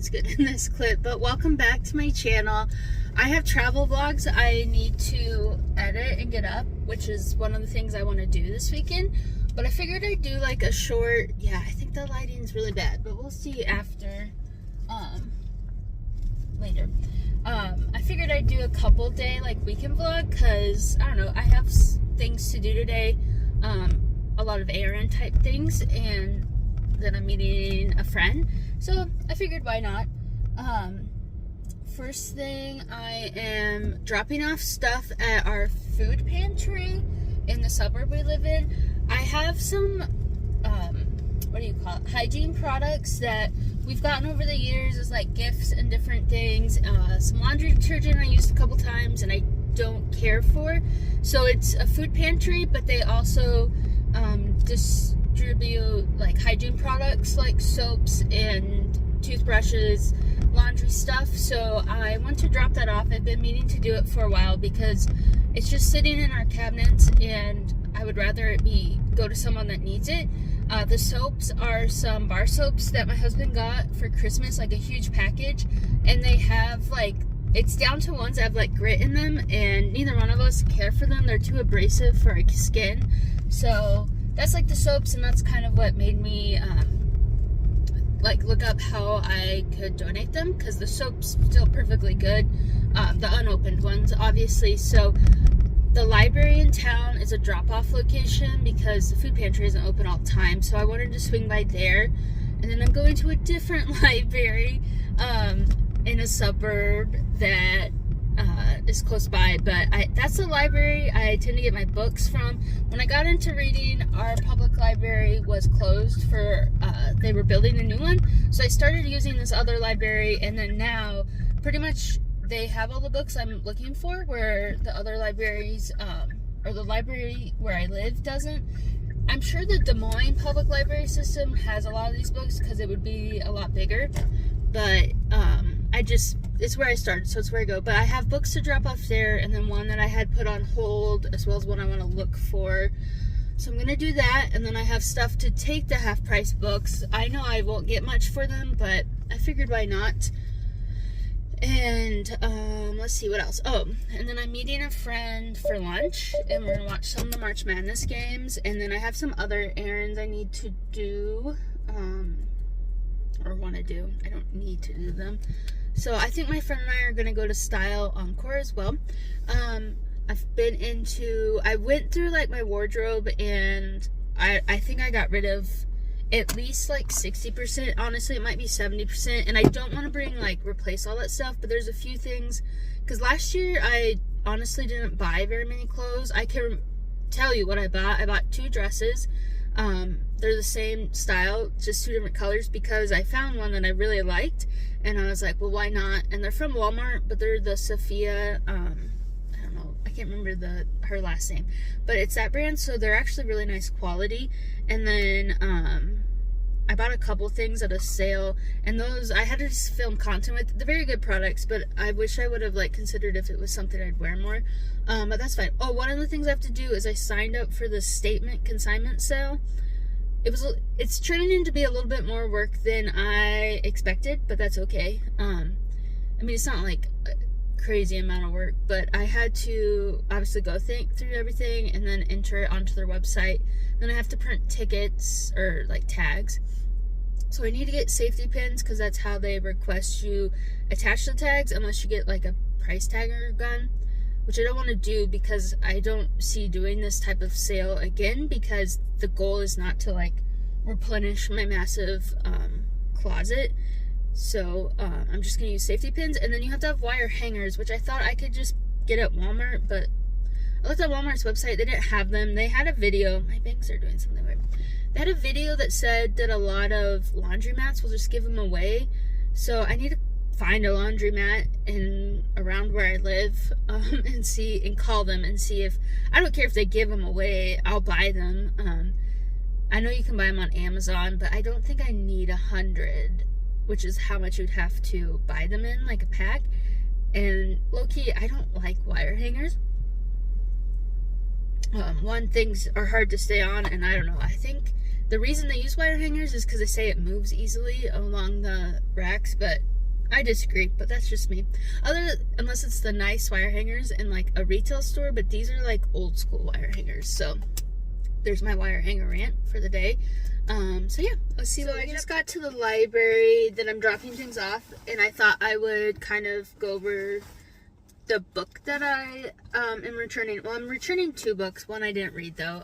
sounds good in this clip. But welcome back to my channel. I have travel vlogs I need to edit and get up, which is one of the things I want to do this weekend. But I figured I'd do like a short, yeah, I think the lighting's really bad, but we'll see after, later. I figured I'd do a couple day like weekend vlog because, I don't know, I have things to do today, a lot of errand type things, and then I'm meeting a friend, so I figured why not. First thing, I am dropping off stuff at our food pantry in the suburb we live in. I have some, what do you call it, hygiene products that we've gotten over the years as like gifts and different things. Some laundry detergent I used a couple times and I don't care for. So it's a food pantry, but they also distribute like hygiene products like soaps and toothbrushes, laundry stuff. So I want to drop that off. I've been meaning to do it for a while because it's just sitting in our cabinets and I would rather it go to someone that needs it. The soaps are some bar soaps that my husband got for Christmas, like a huge package, and they have like, it's down to ones that have like grit in them, and neither one of us care for them. They're too abrasive for our skin. So that's like the soaps, and that's kind of what made me like look up how I could donate them, because the soap's still perfectly good, the unopened ones obviously. So the library in town is a drop-off location because the food pantry isn't open all the time, so I wanted to swing by there. And then I'm going to a different library in a suburb that is close by, but that's the library I tend to get my books from. When I got into reading, our public library was closed for, they were building a new one, so I started using this other library, and then now pretty much they have all the books I'm looking for, where the other libraries, or the library where I live doesn't. I'm sure the Des Moines public library system has a lot of these books because it would be a lot bigger, but it's where I started, so it's where I go. But I have books to drop off there, and then one that I had put on hold, as well as one I want to look for. So I'm going to do that, and then I have stuff to take the half-price books. I know I won't get much for them, but I figured why not. And let's see what else. Oh, and then I'm meeting a friend for lunch, and we're gonna watch some of the March Madness games. And then I have some other errands I need to do, or want to do. I don't need to do them. So I think my friend and I are gonna go to Style Encore as well. I went through like my wardrobe, and I think I got rid of at least like 60%. Honestly, it might be 70%, and I don't want to replace all that stuff, but there's a few things, because last year I honestly didn't buy very many clothes. I can tell you what I bought. I bought 2 dresses. They're the same style, just 2 different colors, because I found one that I really liked, and I was like, well, why not? And they're from Walmart, but they're the Sophia, I don't know, I can't remember her last name, but it's that brand, so they're actually really nice quality. And then I bought a couple things at a sale, and those I had to just film content with. They're very good products, but I wish I would have considered if it was something I'd wear more, but that's fine. Oh, one of the things I have to do is I signed up for the statement consignment sale. It's turning into be a little bit more work than I expected, but that's okay. I mean, it's not like crazy amount of work, but I had to obviously go think through everything and then enter it onto their website. Then I have to print tickets or tags. So I need to get safety pins, because that's how they request you attach the tags, unless you get a price tag or gun, which I don't want to do because I don't see doing this type of sale again, because the goal is not to replenish my massive closet. So I'm just going to use safety pins, and then you have to have wire hangers, which I thought I could just get at Walmart, but I looked at Walmart's website. They didn't have them. They had a video. My bangs are doing something weird. They had a video that said that a lot of laundromats will just give them away. So I need to find a laundromat around where I live, and call them and see if, I don't care if they give them away, I'll buy them. I know you can buy them on Amazon, but I don't think I need 100, which is how much you'd have to buy them in, like a pack. And low-key, I don't like wire hangers. One, things are hard to stay on, and I don't know, I think the reason they use wire hangers is because they say it moves easily along the racks, but I disagree, but that's just me. Unless it's the nice wire hangers in like a retail store, but these are like old school wire hangers. So there's my wire hanger rant for the day. So yeah, let's see. I just got to the library that I'm dropping things off, and I thought I would kind of go over the book that I am returning. Well, I'm returning 2 books. One I didn't read though.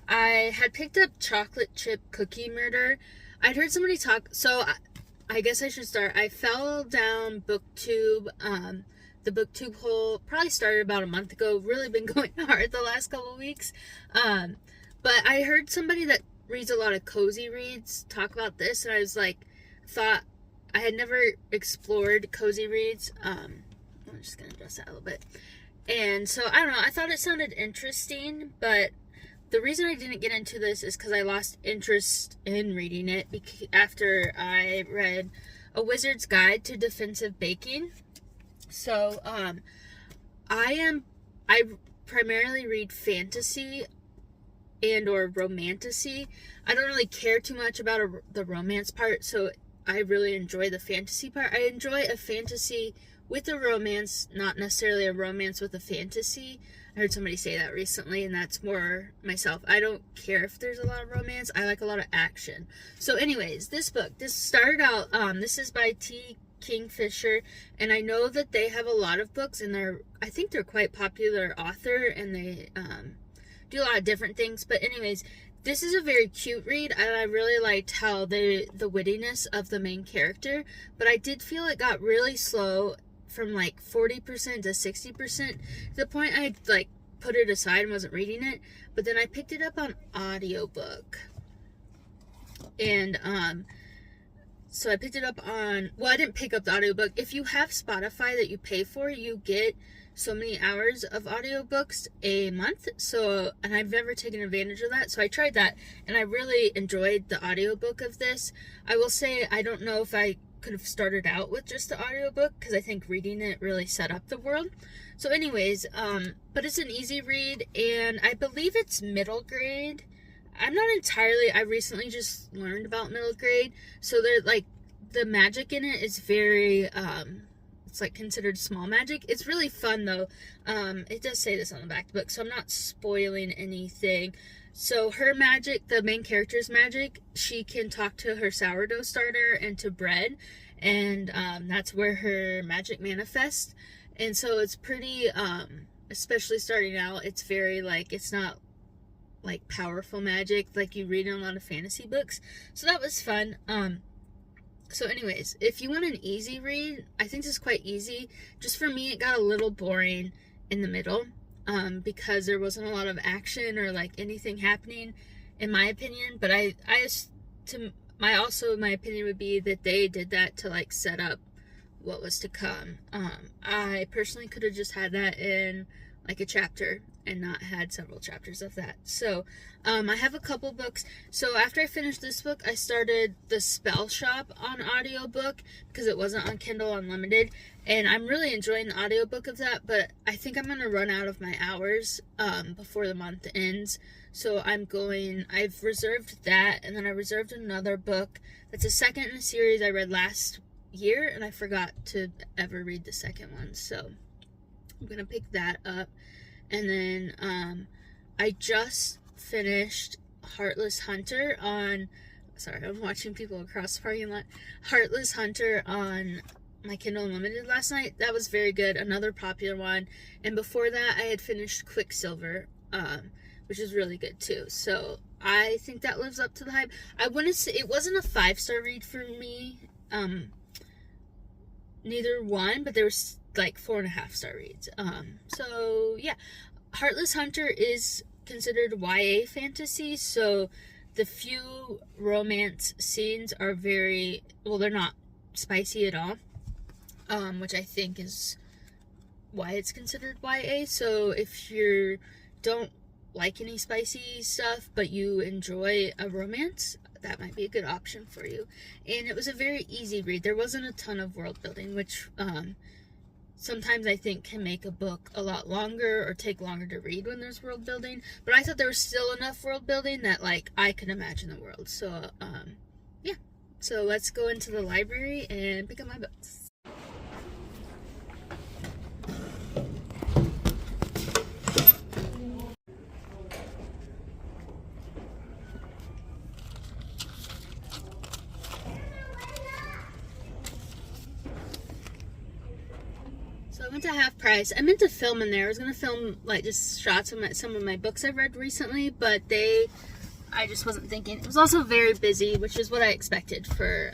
I had picked up Chocolate Chip Cookie Murder. I'd heard somebody talk, so I guess I should start. I fell down BookTube. The BookTube hole probably started about a month ago. Really been going hard the last couple of weeks. But I heard somebody that reads a lot of cozy reads talk about this, and I was like, thought I had never explored cozy reads. I'm just gonna adjust that a little bit. And so I don't know, I thought it sounded interesting, but the reason I didn't get into this is because I lost interest in reading it after I read A Wizard's Guide to Defensive Baking. So I primarily read fantasy and or romantasy. I don't really care too much about the romance part, so I really enjoy the fantasy part. I enjoy a fantasy with a romance, not necessarily a romance with a fantasy. I heard somebody say that recently, and that's more myself. I don't care if there's a lot of romance. I like a lot of action. So anyways, this started out, this is by T. Kingfisher, and I know that they have a lot of books, and I think they're quite popular author, and they do a lot of different things. But anyways, this is a very cute read, and I really liked how the wittiness of the main character, but I did feel it got really slow from like 40% to 60%, to the point I like put it aside and wasn't reading it. But then I picked it up on audiobook, and so I picked it up on, well, I didn't pick up the audiobook. If you have Spotify that you pay for, you get so many hours of audiobooks a month. So, and I've never taken advantage of that. So I tried that, and I really enjoyed the audiobook of this. I will say, I don't know if I could have started out with just the audiobook, because I think reading it really set up the world. So anyways, but it's an easy read, and I believe it's middle grade. I'm not entirely, I recently just learned about middle grade, so they're like, the magic in it is very, it's like considered small magic. It's really fun though. It does say this on the back of the book, so I'm not spoiling anything. So her magic, the main character's magic, she can talk to her sourdough starter and to bread, and that's where her magic manifests. And so it's pretty, especially starting out, it's very like, it's not like powerful magic like you read in a lot of fantasy books. So that was fun. So anyways, if you want an easy read, I think this is quite easy. Just for me, it got a little boring in the middle, because there wasn't a lot of action or like anything happening, in my opinion. But my opinion would be that they did that to like set up what was to come. I personally could have just had that in like a chapter and not had several chapters of that. So I have a couple books. So after I finished this book, I started The Spell Shop on audiobook, because it wasn't on Kindle Unlimited, and I'm really enjoying the audiobook of that. But I think I'm gonna run out of my hours before the month ends. So I've reserved that, and then I reserved another book that's a second in a series I read last year, and I forgot to ever read the second one. So I'm gonna pick that up. And then I just finished Heartless Hunter on, sorry, I'm watching people across the parking lot. Heartless Hunter on my Kindle Unlimited last night. That was very good, another popular one. And before that, I had finished Quicksilver, which is really good too. So I think that lives up to the hype. I wouldn't say, it wasn't a 5-star read for me, neither one, but there was like 4.5-star reads. So yeah, Heartless Hunter is considered YA fantasy, so the few romance scenes are very, well, they're not spicy at all, which I think is why it's considered YA. So if you don't like any spicy stuff, but you enjoy a romance, that might be a good option for you. And it was a very easy read. There wasn't a ton of world building, which sometimes I think can make a book a lot longer or take longer to read when there's world building. But I thought there was still enough world building that like I could imagine the world. So yeah, so let's go into the library and pick up my books. went to Half Price. I meant to film in there. I was going to film, like, just shots of some of my books I've read recently, but I just wasn't thinking. It was also very busy, which is what I expected for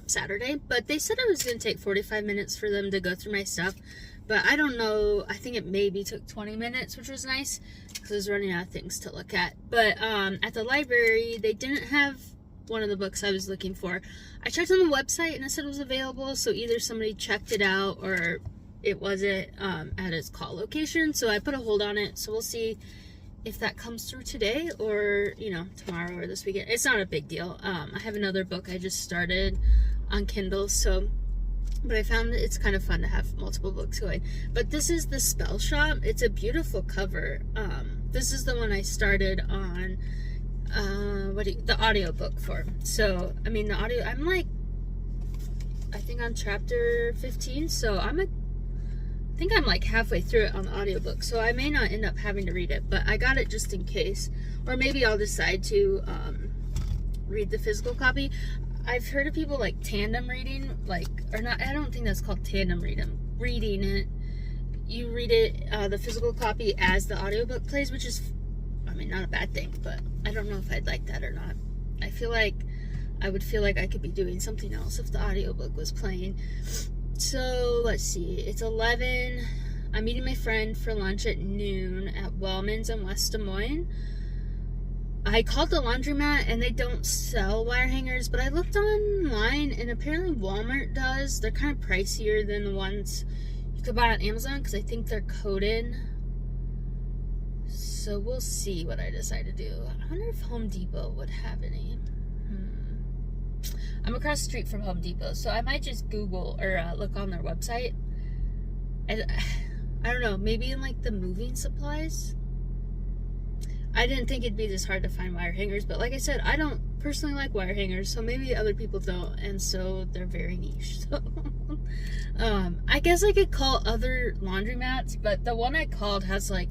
Saturday, but they said it was going to take 45 minutes for them to go through my stuff, but I don't know. I think it maybe took 20 minutes, which was nice, because I was running out of things to look at. But at the library, they didn't have one of the books I was looking for. I checked on the website, and it said it was available, so either somebody checked it out, or it wasn't at its call location, so I put a hold on it, so we'll see if that comes through today or, you know, tomorrow or this weekend. It's not a big deal. I have another book I just started on Kindle, so, but I found that it's kind of fun to have multiple books going. But this is The Spell Shop. It's a beautiful cover. This is the one I started on the audiobook for. So, I mean, the audio, I'm like, I think on chapter 15, so I think I'm like halfway through it on the audiobook, so I may not end up having to read it, but I got it just in case. Or maybe I'll decide to read the physical copy. I've heard of people like tandem reading, like, or not, I don't think that's called tandem reading it. You read it, the physical copy as the audiobook plays, which is, I mean, not a bad thing, but I don't know if I'd like that or not. I feel like I would feel like I could be doing something else if the audiobook was playing. So, let's see, it's 11. I'm meeting my friend for lunch at noon at Wellman's in West Des Moines. I called the laundromat, and they don't sell wire hangers, but I looked online, and apparently Walmart does. They're kind of pricier than the ones you could buy on Amazon, because I think they're coated. So, we'll see what I decide to do. I wonder if Home Depot would have any. I'm across the street from Home Depot, so I might just Google or look on their website. I don't know, maybe in like the moving supplies. I didn't think it'd be this hard to find wire hangers, but like I said, I don't personally like wire hangers, so maybe other people don't, and so they're very niche. So I guess I could call other laundromats, but the one I called has like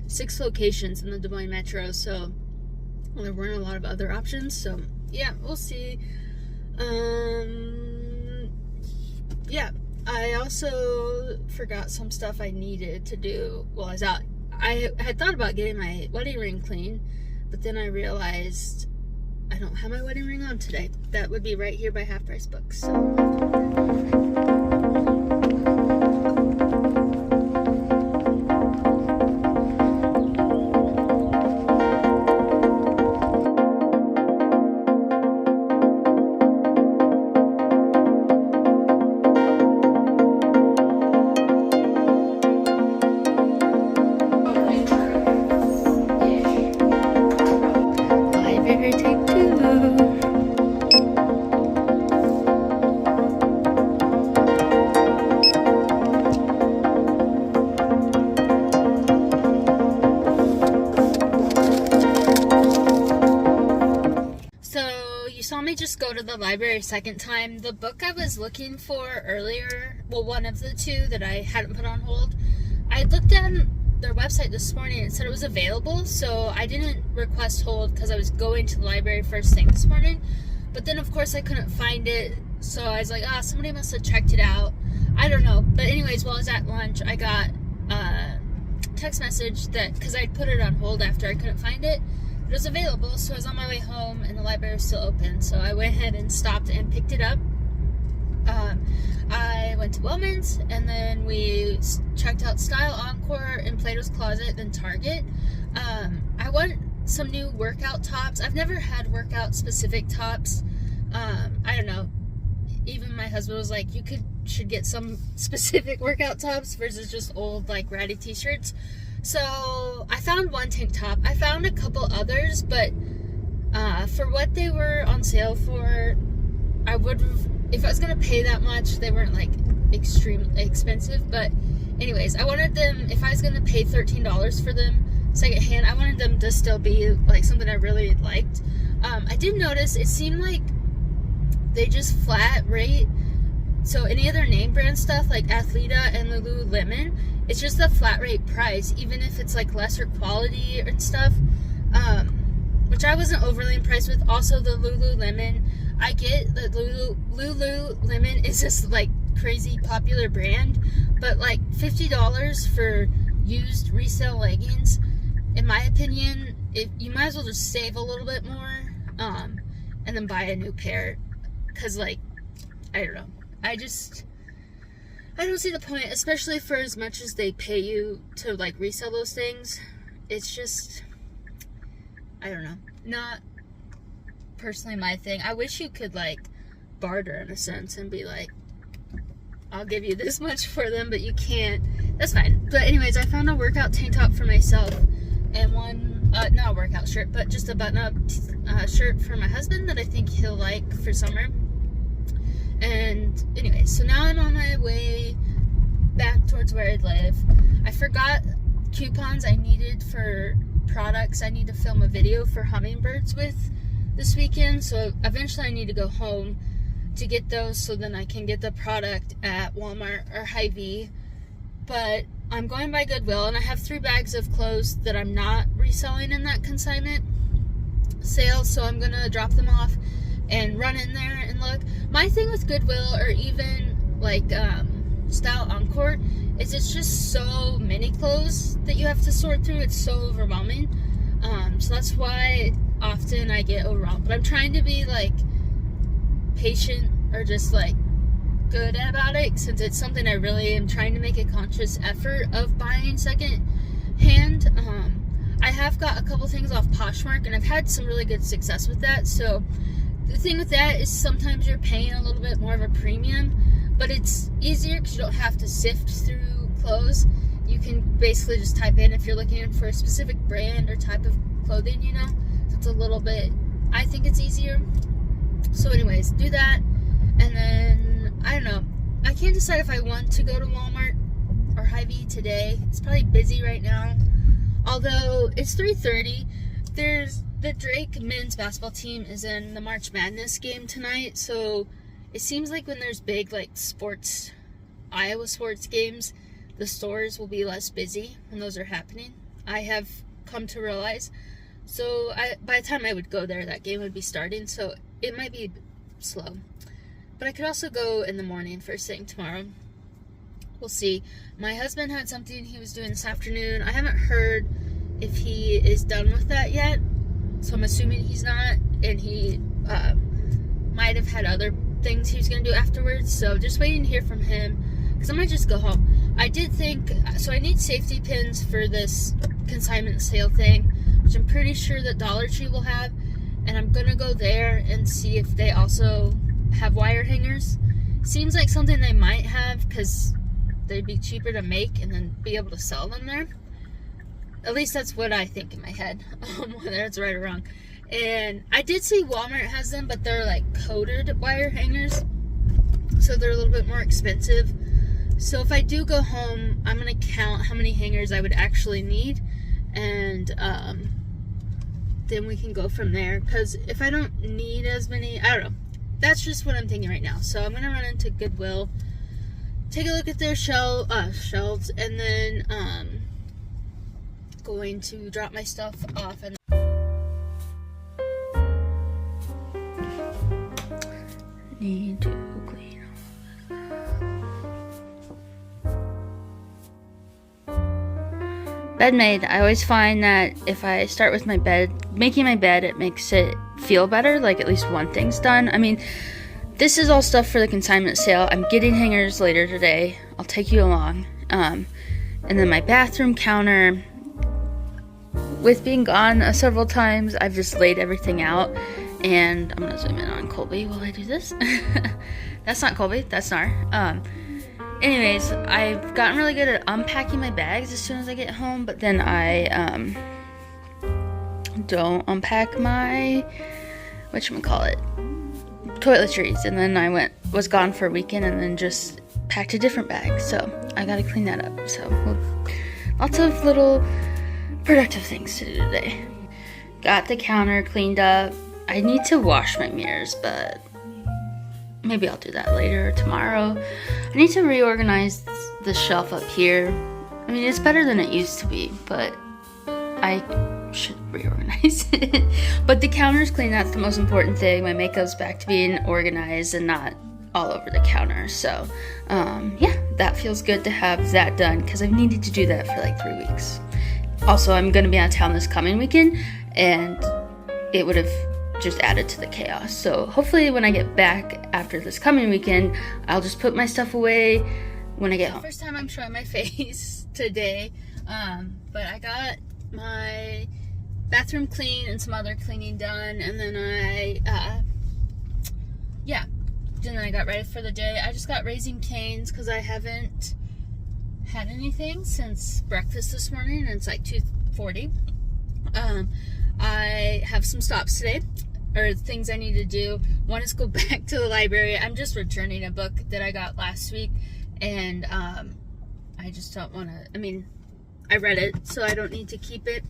6 locations in the Des Moines Metro, so there weren't a lot of other options. So yeah, we'll see. Yeah, I also forgot some stuff I needed to do while I was out. I had thought about getting my wedding ring clean, but then I realized I don't have my wedding ring on today. That would be right here by Half Price Books. So. Just go to the library a second time. The book I was looking for earlier, well, one of the two that I hadn't put on hold, I looked on their website this morning and it said it was available, so I didn't request hold because I was going to the library first thing this morning. But then of course I couldn't find it, so I was like, somebody must have checked it out. I don't know. But anyways, while I was at lunch, I got a text message that, because I put it on hold after I couldn't find it, it was available, so I was on my way home and the library was still open, so I went ahead and stopped and picked it up. I went to Wellman's, and then we checked out Style Encore and Plato's Closet, then Target. I want some new workout tops. I've never had workout specific tops. I don't know, even my husband was like, you should get some specific workout tops versus just old like ratty t-shirts. So I found one tank top. I found a couple others, but for what they were on sale for, I would have, if I was gonna pay that much, they weren't like extremely expensive. But anyways, I wanted them, if I was gonna pay $13 for them secondhand, I wanted them to still be like something I really liked. I did notice it seemed like they just flat rate. So any of their name brand stuff like Athleta and Lululemon, it's just a flat rate price, even if it's like lesser quality and stuff, which I wasn't overly impressed with. Also the Lululemon, I get that Lululemon is just like crazy popular brand, but like $50 for used resale leggings, in my opinion, you might as well just save a little bit more, and then buy a new pair, because like, I don't know, I don't see the point, especially for as much as they pay you to like resell those things. It's just, I don't know, not personally my thing. I wish you could like barter in a sense and be like, I'll give you this much for them, but you can't. That's fine. But anyways, I found a workout tank top for myself and one, not a workout shirt, but just a button-up shirt for my husband that I think he'll like for summer. And anyway, so now I'm on my way back towards where I live. I forgot coupons I needed for products I need to film a video for hummingbirds with this weekend, so eventually I need to go home to get those so then I can get the product at Walmart or Hy-Vee. But I'm going by Goodwill, and I have 3 bags of clothes that I'm not reselling in that consignment sale, so I'm gonna drop them off and run in there and look. My thing with Goodwill, or even like Style Encore, is it's just so many clothes that you have to sort through. It's so overwhelming. So that's why often I get overwhelmed. But I'm trying to be like patient, or just like good about it, since it's something I really am trying to make a conscious effort of buying second hand. I have got a couple things off Poshmark, and I've had some really good success with that. So the thing with that is sometimes you're paying a little bit more of a premium, but it's easier because you don't have to sift through clothes. You can basically just type in if you're looking for a specific brand or type of clothing, you know? So it's a little bit, I think it's easier. So anyways, do that. And then, I don't know, I can't decide if I want to go to Walmart or Hy-Vee today. It's probably busy right now. Although it's 3:30, there's the Drake men's basketball team is in the March Madness game tonight, so it seems like when there's big like sports, Iowa sports games, the stores will be less busy when those are happening. I have come to realize. So by the time I would go there, that game would be starting, so it might be slow. But I could also go in the morning first thing tomorrow. We'll see. My husband had something he was doing this afternoon. I haven't heard if he is done with that yet, so I'm assuming he's not, and he might have had other things he was going to do afterwards, so just waiting to hear from him, because I might just go home. I did think, so I need safety pins for this consignment sale thing, which I'm pretty sure that Dollar Tree will have, and I'm going to go there and see if they also have wire hangers. Seems like something they might have, because they'd be cheaper to make and then be able to sell them there. At least that's what I think in my head, whether it's right or wrong. And I did see Walmart has them, but they're like coated wire hangers, so they're a little bit more expensive. So if I do go home, I'm going to count how many hangers I would actually need, and then we can go from there. Because if I don't need as many, I don't know. That's just what I'm thinking right now. So I'm going to run into Goodwill, take a look at their shelves, and then going to drop my stuff off. And need to clean all. Bed made. I always find that if I start with my bed, making my bed, it makes it feel better, like at least one thing's done. I mean, this is all stuff for the consignment sale. I'm getting hangers later today. I'll take you along. And then my bathroom counter, with being gone several times, I've just laid everything out. And I'm gonna zoom in on Colby while I do this. That's not Colby, that's Nar. Anyways, I've gotten really good at unpacking my bags as soon as I get home, but then I don't unpack my, whatchamacallit, toiletries. And then I was gone for a weekend and then just packed a different bag. So I gotta clean that up. So lots of little productive things to do today. Got the counter cleaned up. I need to wash my mirrors, but maybe I'll do that later or tomorrow. I need to reorganize the shelf up here. I mean, it's better than it used to be, but I should reorganize it. But the counter's clean, that's the most important thing. My makeup's back to being organized and not all over the counter. So yeah, that feels good to have that done because I've needed to do that for like 3 weeks. Also, I'm going to be out of town this coming weekend, and it would have just added to the chaos. So hopefully when I get back after this coming weekend, I'll just put my stuff away when I get home. First time I'm showing my face today, but I got my bathroom clean and some other cleaning done, and then I got ready for the day. I just got Raising Cane's because I haven't had anything since breakfast this morning, and it's like 2:40. I have some stops today, or things I need to do. One is go back to the library. I'm just returning a book that I got last week, and I just don't want to, I read it, so I don't need to keep it.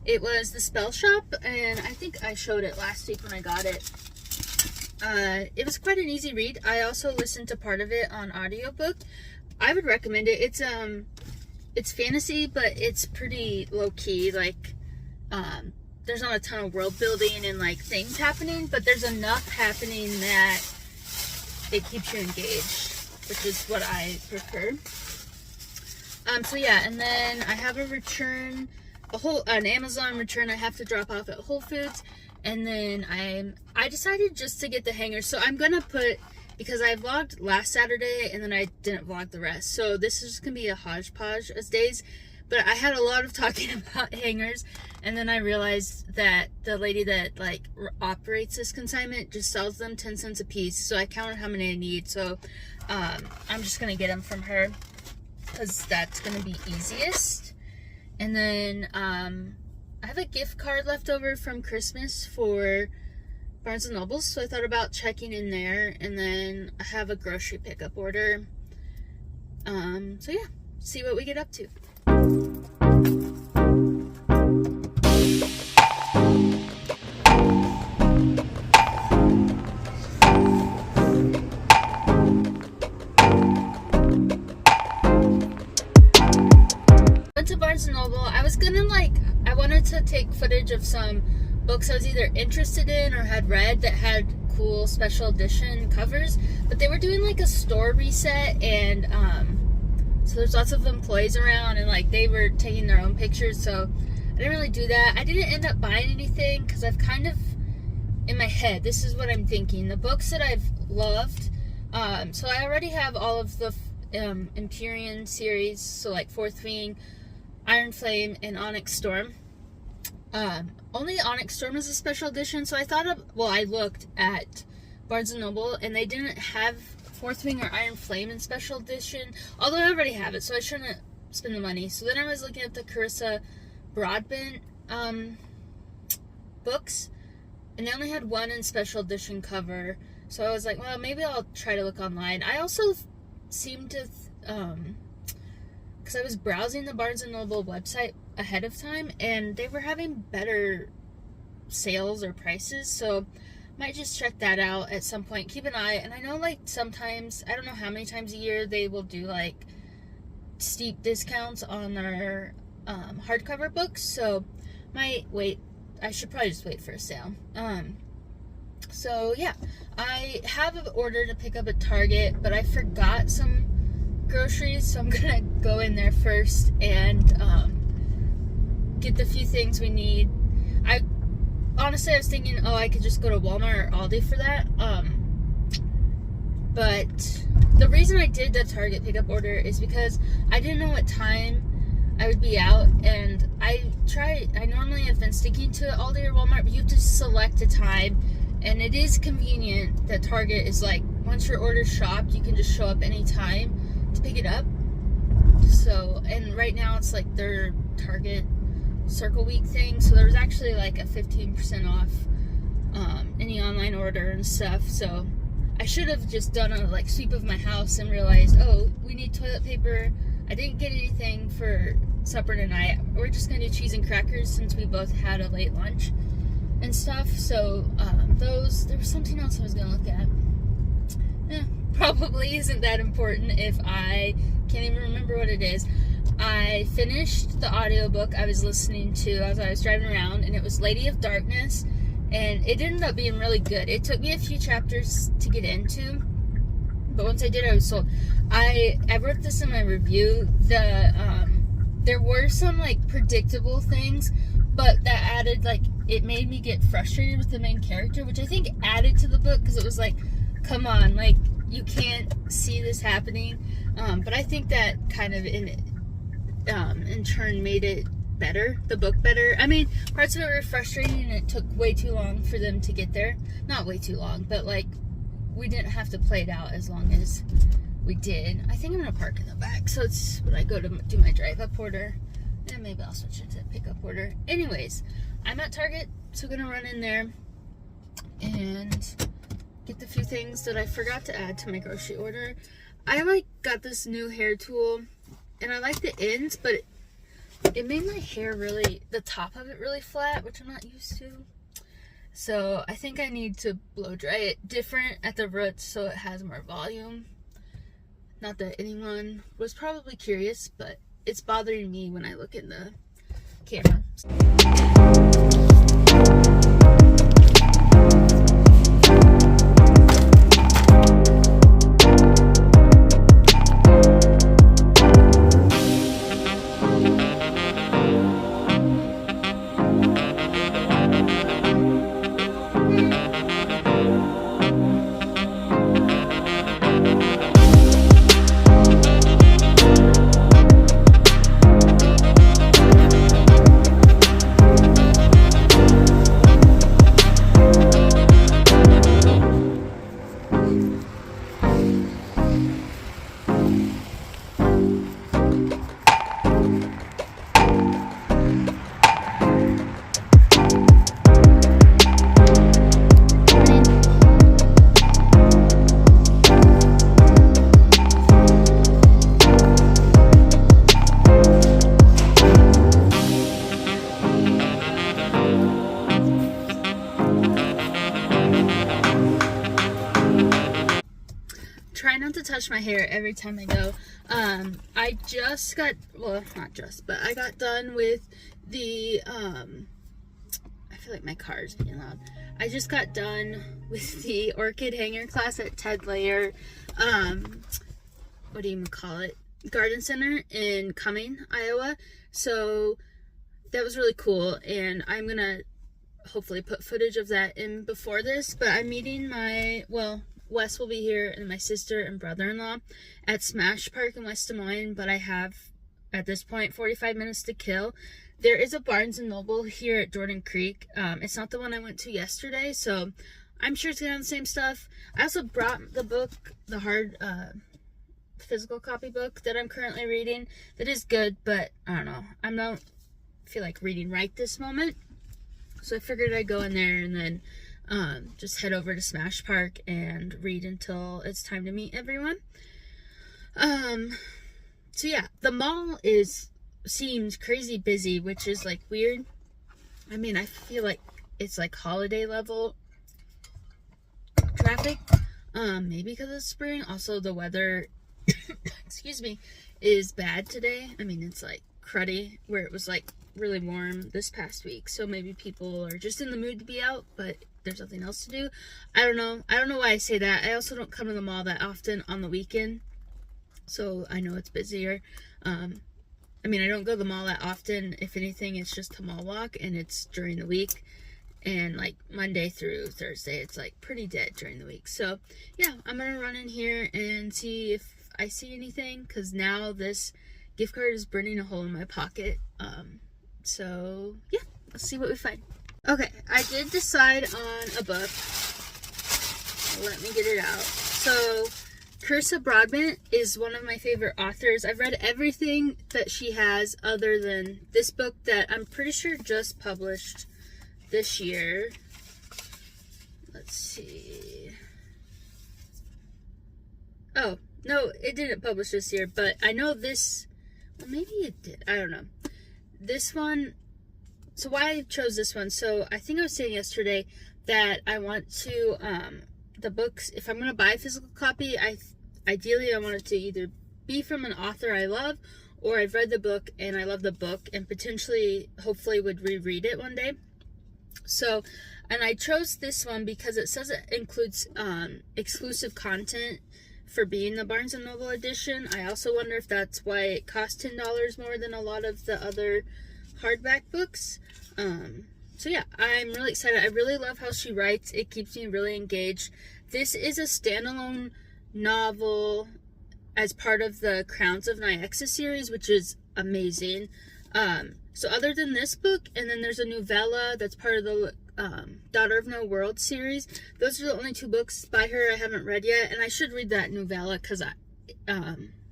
It was The Spell Shop, and I think I showed it last week when I got it. It was quite an easy read. I also listened to part of it on audiobook. I would recommend it. It's fantasy, but it's pretty low-key. Like, there's not a ton of world building and like things happening, but there's enough happening that it keeps you engaged, which is what I prefer. So yeah, and then I have an Amazon return I have to drop off at Whole Foods, and then I decided just to get the hangers. So I'm gonna put, because I vlogged last Saturday and then I didn't vlog the rest, so this is just gonna be a hodgepodge of days. But I had a lot of talking about hangers, and then I realized that the lady that like operates this consignment just sells them 10 cents a piece. So I counted how many I need. So I'm just gonna get them from her because that's gonna be easiest. And then I have a gift card left over from Christmas for Barnes & Noble, so I thought about checking in there. And then I have a grocery pickup order. So yeah, see what we get up to. Went to Barnes & Noble. I wanted to take footage of some books I was either interested in or had read that had cool special edition covers, but they were doing like a store reset, and so there's lots of employees around, and like they were taking their own pictures, so I didn't really do that. I didn't end up buying anything because I've kind of, in my head, this is what I'm thinking. The books that I've loved, so I already have all of the Empyrean series, so like Fourth Wing, Iron Flame, and Onyx Storm. Only Onyx Storm is a special edition, so I looked at Barnes & Noble, and they didn't have Fourth Wing or Iron Flame in special edition, although I already have it, so I shouldn't spend the money. So then I was looking at the Carissa Broadbent books, and they only had one in special edition cover, so I was like, well, maybe I'll try to look online. I also seemed to, because I was browsing the Barnes & Noble website ahead of time, and they were having better sales or prices, so might just check that out at some point. Keep an eye, and I know like sometimes, I don't know how many times a year, they will do like steep discounts on their hardcover books, so might wait. I should probably just wait for a sale. So yeah, I have an order to pick up at Target, but I forgot some groceries, so I'm gonna go in there first and get the few things we need. Honestly, I was thinking, I could just go to Walmart or Aldi for that. But the reason I did the Target pickup order is because I didn't know what time I would be out, and I normally have been sticking to Aldi or Walmart, but you have to select a time, and it is convenient that Target is like, once your order's shopped, you can just show up anytime to pick it up. So, and right now it's like their Target Circle Week thing, so there was actually like a 15% off any online order and stuff. So I should have just done a like sweep of my house and realized, we need toilet paper. I didn't get anything for supper tonight. We're just gonna do cheese and crackers since we both had a late lunch and stuff. So there was something else I was gonna look at. Probably isn't that important if I can't even remember what it is. I finished the audiobook I was listening to as I was driving around, and it was Lady of Darkness, and it ended up being really good. It took me a few chapters to get into, But once I did, I was sold. I wrote this in my review. There were some like predictable things, but that added like, it made me get frustrated with the main character, which I think added to the book, because it was like, come on, like, you can't see this happening. But I think that kind of in turn made it better, the book better. I mean, parts of it were frustrating and it took way too long for them to get there. Not way too long, but like, we didn't have to play it out as long as we did. I think I'm gonna park in the back, so it's when I go to do my drive up order, and maybe I'll switch it to pick up order. Anyways, I'm at Target, so I'm gonna run in there and get the few things that I forgot to add to my grocery order. I like got this new hair tool, and I like the ends, but it made my hair really, the top of it really flat, which I'm not used to. So I think I need to blow dry it different at the roots so it has more volume. Not that anyone was probably curious, but it's bothering me when I look in the camera. Try not to touch my hair every time I go. I just got, well, not just, but I got done with the, I feel like my car is being loud. I just got done with the orchid hanger class at Ted Layer, what do you call it? Garden Center in Cumming, Iowa. So that was really cool, and I'm gonna hopefully put footage of that in before this, but I'm meeting my, well, Wes will be here, and my sister and brother-in-law at Smash Park in West Des Moines, but I have, at this point, 45 minutes to kill. There is a Barnes & Noble here at Jordan Creek. It's not the one I went to yesterday, so I'm sure it's gonna have the same stuff. I also brought the book, the hard, physical copy book that I'm currently reading. That is good, but I don't know. I don't feel like reading right this moment. So I figured I'd go in there and then just head over to Smash Park and read until it's time to meet everyone. So yeah, the mall seems crazy busy, which is like weird. I mean, I feel like it's like holiday level traffic. Maybe because it's spring. Also, the weather, excuse me, is bad today. I mean, it's like cruddy, where it was like really warm this past week. So maybe people are just in the mood to be out, but there's nothing else to do. I don't know. I don't know why I say that. I also don't come to the mall that often on the weekend, so I know it's busier. I mean, I don't go to the mall that often. If anything, it's just a mall walk, and it's during the week. And like Monday through Thursday, it's like pretty dead during the week. So yeah, I'm gonna run in here and see if I see anything, because now this gift card is burning a hole in my pocket. So yeah, let's see what we find. Okay, I did decide on a book. Let me get it out. So Carissa Broadbent is one of my favorite authors. I've read everything that she has other than this book that I'm pretty sure just published this year. Let's see. Oh, no, it didn't publish this year, but I know this, well, maybe it did. I don't know. This one, so why I chose this one. So I think I was saying yesterday that I want to, the books, if I'm going to buy a physical copy, ideally I want it to either be from an author I love, or I've read the book and I love the book and potentially, hopefully would reread it one day. So, and I chose this one because it says it includes exclusive content for being the Barnes & Noble edition. I also wonder if that's why it costs $10 more than a lot of the other hardback books. So yeah, I'm really excited. I really love how she writes. It keeps me really engaged. This is a standalone novel as part of the Crowns of Nyaxa series, which is amazing. So other than this book, and then there's a novella that's part of the Daughter of No World series. Those are the only 2 books by her I haven't read yet, and I should read that novella because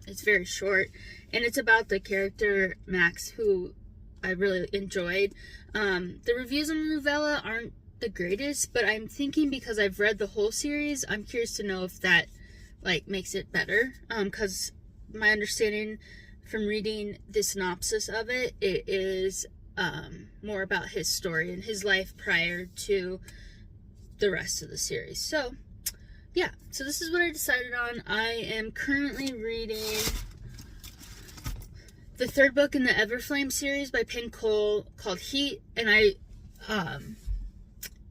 it's very short, and it's about the character Max, who I really enjoyed. The reviews on the novella aren't the greatest, but I'm thinking because I've read the whole series, I'm curious to know if that like makes it better, because my understanding from reading the synopsis of it, it is more about his story and his life prior to the rest of the series. So yeah, so this is what I decided on. I am currently reading the 3rd book in the Everflame series by Penn Cole called Heat, and I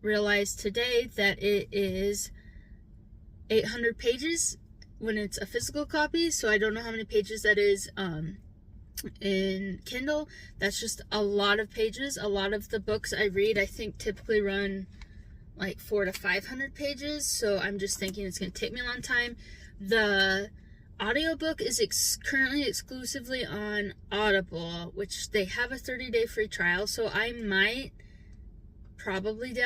realized today that it is 800 pages when it's a physical copy, so I don't know how many pages that is in Kindle. That's just a lot of pages. A lot of the books I read, I think, typically run like 400 to 500 pages, so I'm just thinking it's going to take me a long time. The audiobook is currently exclusively on Audible, which they have a 30-day free trial, so I might probably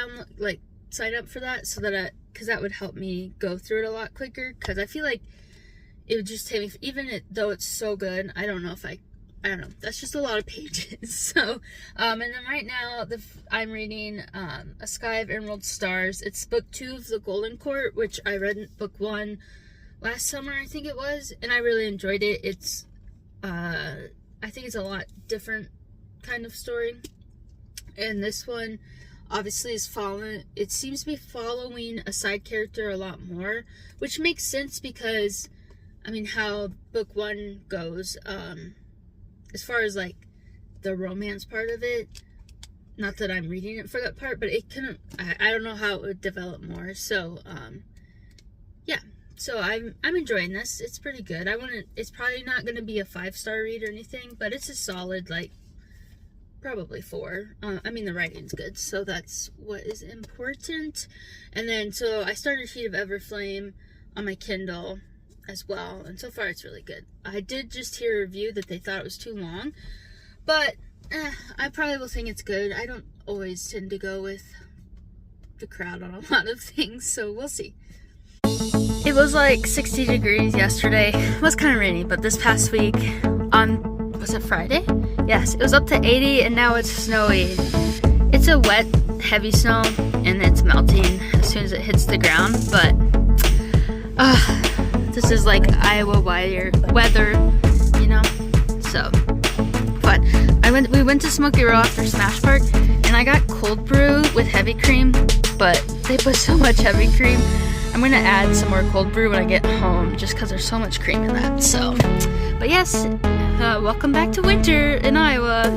sign up for that, so that because that would help me go through it a lot quicker, because I feel like it would just take me, though it's so good, I don't know, that's just a lot of pages. So and then right now I'm reading A Sky of Emerald Stars. It's book 2 of The Golden Court, which I read in book 1 last summer, I think it was, and I really enjoyed it. It's I think it's a lot different kind of story, and this one obviously it seems to be following a side character a lot more, which makes sense because I mean how book 1 goes, as far as like the romance part of it, not that I'm reading it for that part, but it couldn't, I don't know how it would develop more. So yeah, so I'm enjoying this. It's pretty good. It's probably not going to be a 5-star read or anything, but it's a solid, like, probably 4. I mean, the writing's good, so that's what is important. And then, so I started Heat of Everflame on my Kindle as well, and so far it's really good. I did just hear a review that they thought it was too long, but I probably will think it's good. I don't always tend to go with the crowd on a lot of things, so we'll see. It was like 60 degrees yesterday. It was kind of rainy, but this past week was it Friday? Yes, it was up to 80, and now it's snowy. It's a wet, heavy snow, and it's melting as soon as it hits the ground, but this is like Iowa weather, you know? So, but we went to Smoky Row after Smash Park, and I got cold brew with heavy cream, but they put so much heavy cream. I'm gonna add some more cold brew when I get home, just because there's so much cream in that. So, but yes, welcome back to winter in Iowa.